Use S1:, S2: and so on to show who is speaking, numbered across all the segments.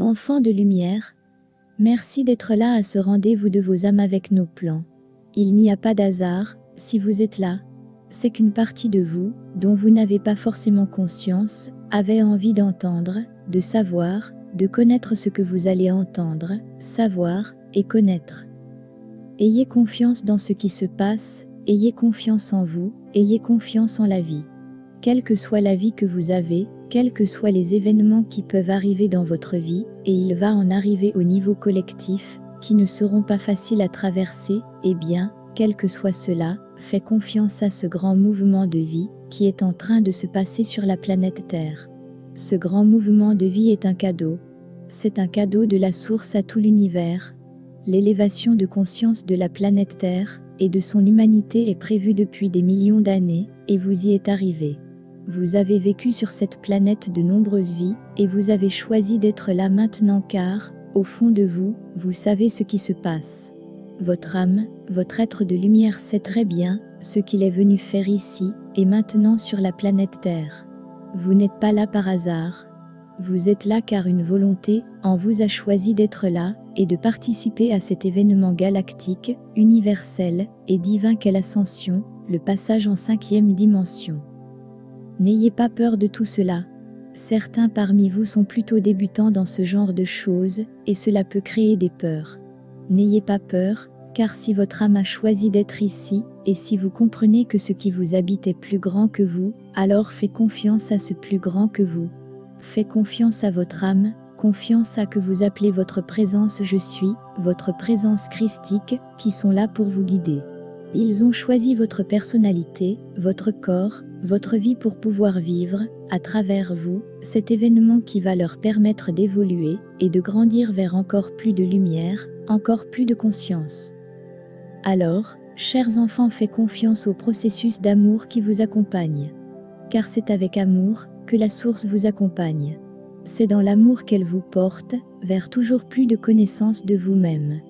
S1: Enfants de lumière, merci d'être là à ce rendez-vous de vos âmes avec nos plans. Il n'y a pas d'hasard, si vous êtes là, c'est qu'une partie de vous, dont vous n'avez pas forcément conscience, avait envie d'entendre, de savoir, de connaître ce que vous allez entendre, savoir et connaître. Ayez confiance dans ce qui se passe, ayez confiance en vous, ayez confiance en la vie. Quelle que soit la vie que vous avez, quels que soient les événements qui peuvent arriver dans votre vie, et il va en arriver au niveau collectif, qui ne seront pas faciles à traverser, eh bien, quel que soit cela, faites confiance à ce grand mouvement de vie, qui est en train de se passer sur la planète Terre. Ce grand mouvement de vie est un cadeau. C'est un cadeau de la source à tout l'univers. L'élévation de conscience de la planète Terre, et de son humanité est prévue depuis des millions d'années, et vous y êtes arrivé. Vous avez vécu sur cette planète de nombreuses vies, et vous avez choisi d'être là maintenant car, au fond de vous, vous savez ce qui se passe. Votre âme, votre être de lumière sait très bien ce qu'il est venu faire ici, et maintenant sur la planète Terre. Vous n'êtes pas là par hasard. Vous êtes là car une volonté en vous a choisi d'être là, et de participer à cet événement galactique, universel et divin qu'est l'ascension, le passage en 5e dimension. N'ayez pas peur de tout cela. Certains parmi vous sont plutôt débutants dans ce genre de choses, et cela peut créer des peurs. N'ayez pas peur, car si votre âme a choisi d'être ici, et si vous comprenez que ce qui vous habite est plus grand que vous, alors faites confiance à ce plus grand que vous. Faites confiance à votre âme, confiance à que vous appelez votre présence je suis, votre présence christique, qui sont là pour vous guider. Ils ont choisi votre personnalité, votre corps, votre vie pour pouvoir vivre, à travers vous, cet événement qui va leur permettre d'évoluer et de grandir vers encore plus de lumière, encore plus de conscience. Alors, chers enfants, faites confiance au processus d'amour qui vous accompagne. Car c'est avec amour que la source vous accompagne. C'est dans l'amour qu'elle vous porte vers toujours plus de connaissance de vous-même.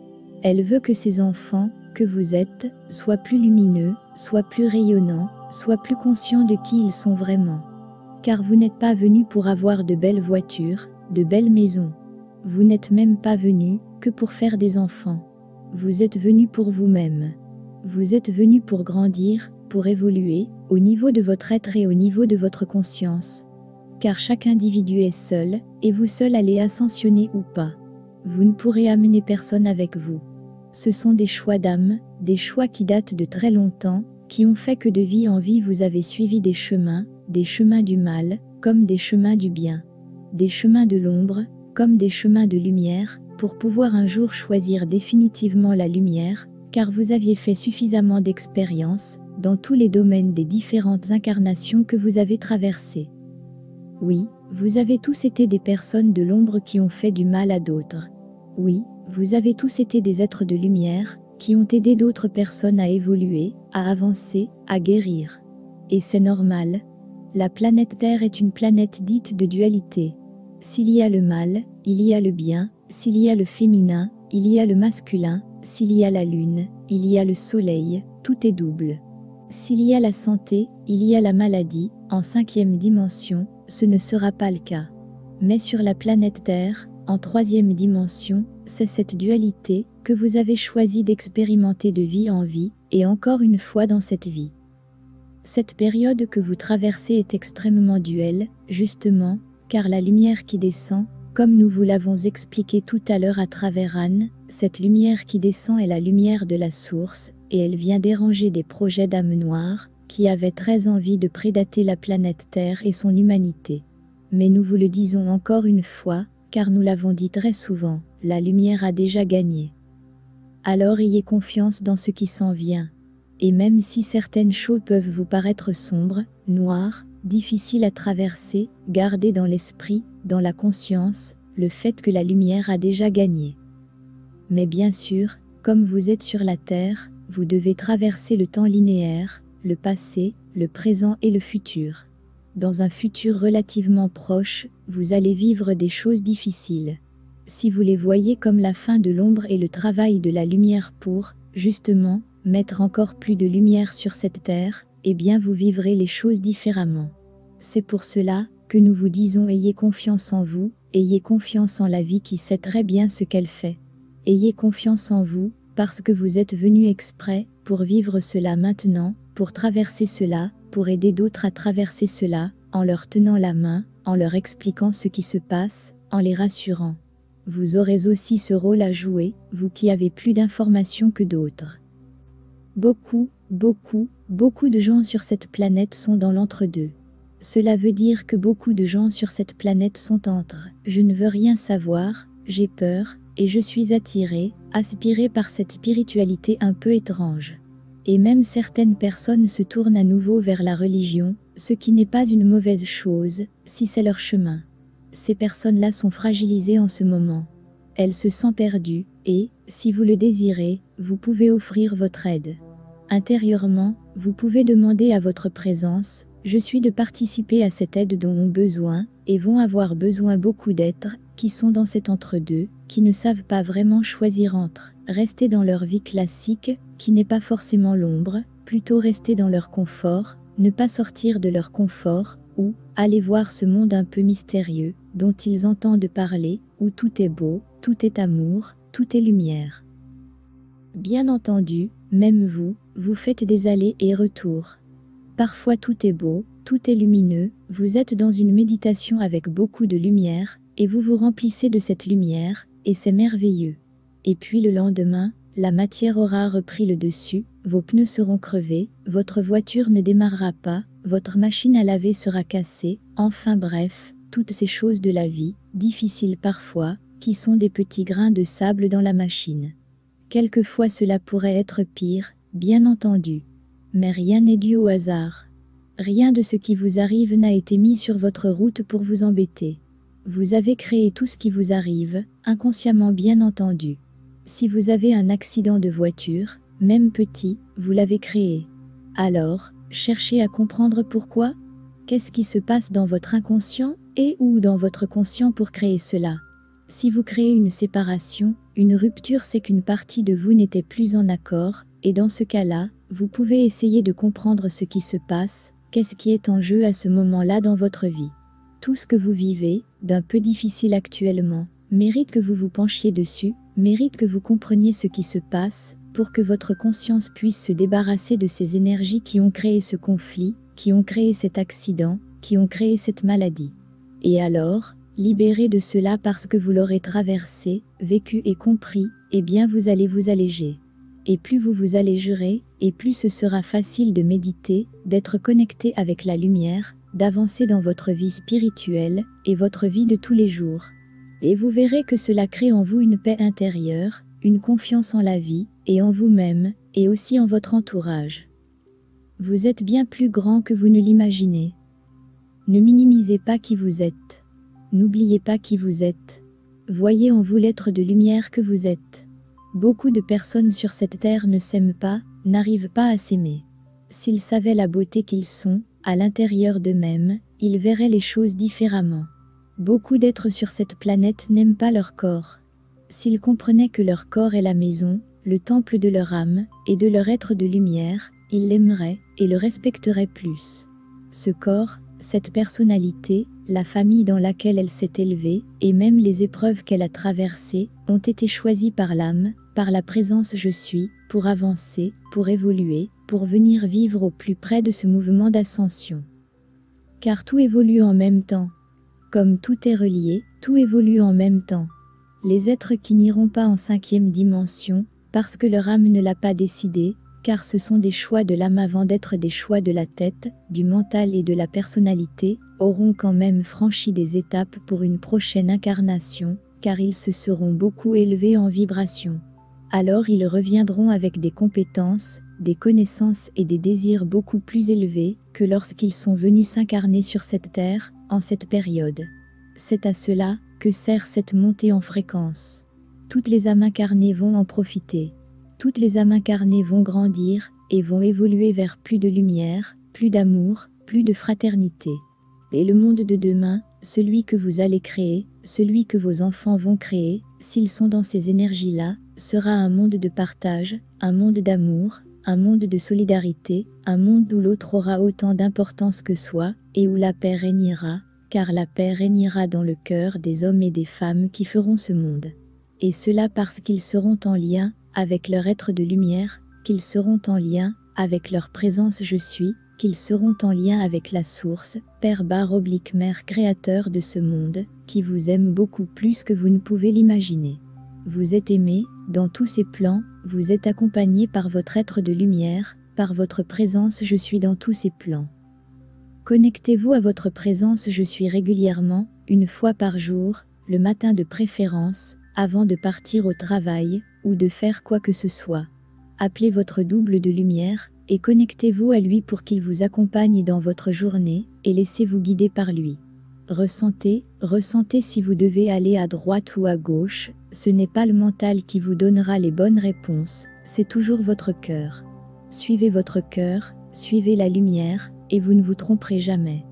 S1: Elle veut que ces enfants, que vous êtes, soient plus lumineux, soient plus rayonnants, soient plus conscients de qui ils sont vraiment. Car vous n'êtes pas venus pour avoir de belles voitures, de belles maisons. Vous n'êtes même pas venus que pour faire des enfants. Vous êtes venus pour vous-même. Vous êtes venus pour grandir, pour évoluer, au niveau de votre être et au niveau de votre conscience. Car chaque individu est seul, et vous seul allez ascensionner ou pas. Vous ne pourrez amener personne avec vous. Ce sont des choix d'âme, des choix qui datent de très longtemps, qui ont fait que de vie en vie vous avez suivi des chemins du mal, comme des chemins du bien. Des chemins de l'ombre, comme des chemins de lumière, pour pouvoir un jour choisir définitivement la lumière, car vous aviez fait suffisamment d'expérience, dans tous les domaines des différentes incarnations que vous avez traversées. Oui, vous avez tous été des personnes de l'ombre qui ont fait du mal à d'autres. Oui, vous avez tous été des êtres de lumière, qui ont aidé d'autres personnes à évoluer, à avancer, à guérir. Et c'est normal. La planète Terre est une planète dite de dualité. S'il y a le mal, il y a le bien, s'il y a le féminin, il y a le masculin, s'il y a la lune, il y a le soleil, tout est double. S'il y a la santé, il y a la maladie, en 5e dimension, ce ne sera pas le cas. Mais sur la planète Terre, en 3e dimension, c'est cette dualité que vous avez choisi d'expérimenter de vie en vie, et encore une fois dans cette vie. Cette période que vous traversez est extrêmement duelle, justement, car la lumière qui descend, comme nous vous l'avons expliqué tout à l'heure à travers Anne, cette lumière qui descend est la lumière de la source, et elle vient déranger des projets d'âmes noires, qui avaient très envie de prédater la planète Terre et son humanité. Mais nous vous le disons encore une fois, car nous l'avons dit très souvent, la lumière a déjà gagné. Alors ayez confiance dans ce qui s'en vient. Et même si certaines choses peuvent vous paraître sombres, noires, difficiles à traverser, gardez dans l'esprit, dans la conscience, le fait que la lumière a déjà gagné. Mais bien sûr, comme vous êtes sur la Terre, vous devez traverser le temps linéaire, le passé, le présent et le futur. Dans un futur relativement proche, vous allez vivre des choses difficiles. Si vous les voyez comme la fin de l'ombre et le travail de la lumière pour, justement, mettre encore plus de lumière sur cette terre, eh bien vous vivrez les choses différemment. C'est pour cela que nous vous disons ayez confiance en vous, ayez confiance en la vie qui sait très bien ce qu'elle fait. Ayez confiance en vous, parce que vous êtes venu exprès, pour vivre cela maintenant, pour traverser cela, pour aider d'autres à traverser cela, en leur tenant la main, en leur expliquant ce qui se passe, en les rassurant. Vous aurez aussi ce rôle à jouer, vous qui avez plus d'informations que d'autres. Beaucoup de gens sur cette planète sont dans l'entre-deux. Cela veut dire que beaucoup de gens sur cette planète sont entre « je ne veux rien savoir, j'ai peur » et « je suis attiré, aspiré par cette spiritualité un peu étrange ». Et même certaines personnes se tournent à nouveau vers la religion, ce qui n'est pas une mauvaise chose, si c'est leur chemin. Ces personnes-là sont fragilisées en ce moment. Elles se sentent perdues, et, si vous le désirez, vous pouvez offrir votre aide. Intérieurement, vous pouvez demander à votre présence, je suis de participer à cette aide dont ont besoin, et vont avoir besoin beaucoup d'êtres, qui sont dans cet entre-deux, qui ne savent pas vraiment choisir entre, rester dans leur vie classique, qui n'est pas forcément l'ombre, plutôt rester dans leur confort, ne pas sortir de leur confort, ou, aller voir ce monde un peu mystérieux, dont ils entendent parler, où tout est beau, tout est amour, tout est lumière. Bien entendu, même vous, vous faites des allers et retours. Parfois tout est beau, tout est lumineux, vous êtes dans une méditation avec beaucoup de lumière, et vous vous remplissez de cette lumière, et c'est merveilleux. Et puis le lendemain, la matière aura repris le dessus, vos pneus seront crevés, votre voiture ne démarrera pas, votre machine à laver sera cassée, enfin bref, toutes ces choses de la vie, difficiles parfois, qui sont des petits grains de sable dans la machine. Quelquefois cela pourrait être pire, bien entendu. Mais rien n'est dû au hasard. Rien de ce qui vous arrive n'a été mis sur votre route pour vous embêter. Vous avez créé tout ce qui vous arrive, inconsciemment bien entendu. Si vous avez un accident de voiture, même petit, vous l'avez créé. Alors, cherchez à comprendre pourquoi. Qu'est-ce qui se passe dans votre inconscient et ou dans votre conscient pour créer cela? Si vous créez une séparation, une rupture, c'est qu'une partie de vous n'était plus en accord, et dans ce cas-là, vous pouvez essayer de comprendre ce qui se passe, qu'est-ce qui est en jeu à ce moment-là dans votre vie. Tout ce que vous vivez, d'un peu difficile actuellement, mérite que vous vous penchiez dessus, mérite que vous compreniez ce qui se passe, pour que votre conscience puisse se débarrasser de ces énergies qui ont créé ce conflit, qui ont créé cet accident, qui ont créé cette maladie. Et alors, libéré de cela parce que vous l'aurez traversé, vécu et compris, eh bien vous allez vous alléger. Et plus vous vous allégerez, et plus ce sera facile de méditer, d'être connecté avec la lumière, d'avancer dans votre vie spirituelle, et votre vie de tous les jours. Et vous verrez que cela crée en vous une paix intérieure, une confiance en la vie, et en vous-même, et aussi en votre entourage. Vous êtes bien plus grand que vous ne l'imaginez. Ne minimisez pas qui vous êtes. N'oubliez pas qui vous êtes. Voyez en vous l'être de lumière que vous êtes. Beaucoup de personnes sur cette terre ne s'aiment pas, n'arrivent pas à s'aimer. S'ils savaient la beauté qu'ils sont, à l'intérieur d'eux-mêmes, ils verraient les choses différemment. Beaucoup d'êtres sur cette planète n'aiment pas leur corps. S'ils comprenaient que leur corps est la maison, le temple de leur âme, et de leur être de lumière, ils l'aimeraient, et le respecteraient plus. Ce corps, cette personnalité, la famille dans laquelle elle s'est élevée, et même les épreuves qu'elle a traversées, ont été choisis par l'âme, par la présence je suis, pour avancer, pour évoluer, pour venir vivre au plus près de ce mouvement d'ascension. Car tout évolue en même temps. Comme tout est relié, tout évolue en même temps. Les êtres qui n'iront pas en 5e dimension, parce que leur âme ne l'a pas décidé, car ce sont des choix de l'âme avant d'être des choix de la tête, du mental et de la personnalité, auront quand même franchi des étapes pour une prochaine incarnation, car ils se seront beaucoup élevés en vibration. Alors ils reviendront avec des compétences, des connaissances et des désirs beaucoup plus élevés que lorsqu'ils sont venus s'incarner sur cette terre, en cette période. C'est à cela que sert cette montée en fréquence. Toutes les âmes incarnées vont en profiter. Toutes les âmes incarnées vont grandir et vont évoluer vers plus de lumière, plus d'amour, plus de fraternité. Et le monde de demain, celui que vous allez créer, celui que vos enfants vont créer, s'ils sont dans ces énergies-là, sera un monde de partage, un monde d'amour, un monde de solidarité, un monde où l'autre aura autant d'importance que soi, et où la paix régnera, car la paix régnera dans le cœur des hommes et des femmes qui feront ce monde. Et cela parce qu'ils seront en lien avec leur être de lumière, qu'ils seront en lien avec leur présence je suis, qu'ils seront en lien avec la source, Père Mère créateur de ce monde, qui vous aime beaucoup plus que vous ne pouvez l'imaginer. Vous êtes aimé, dans tous ces plans, vous êtes accompagné par votre être de lumière, par votre présence je suis dans tous ces plans. Connectez-vous à votre présence je suis régulièrement, une fois par jour, le matin de préférence, avant de partir au travail, ou de faire quoi que ce soit. Appelez votre double de lumière, et connectez-vous à lui pour qu'il vous accompagne dans votre journée, et laissez-vous guider par lui. Ressentez si vous devez aller à droite ou à gauche, ce n'est pas le mental qui vous donnera les bonnes réponses, c'est toujours votre cœur. Suivez votre cœur, suivez la lumière, et vous ne vous tromperez jamais.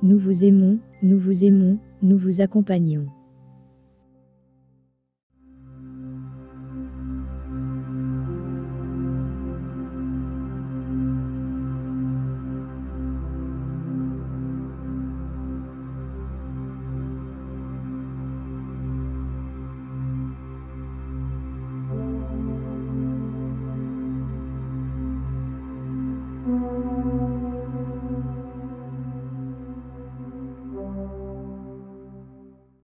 S1: Nous vous aimons, nous vous aimons, nous vous accompagnons.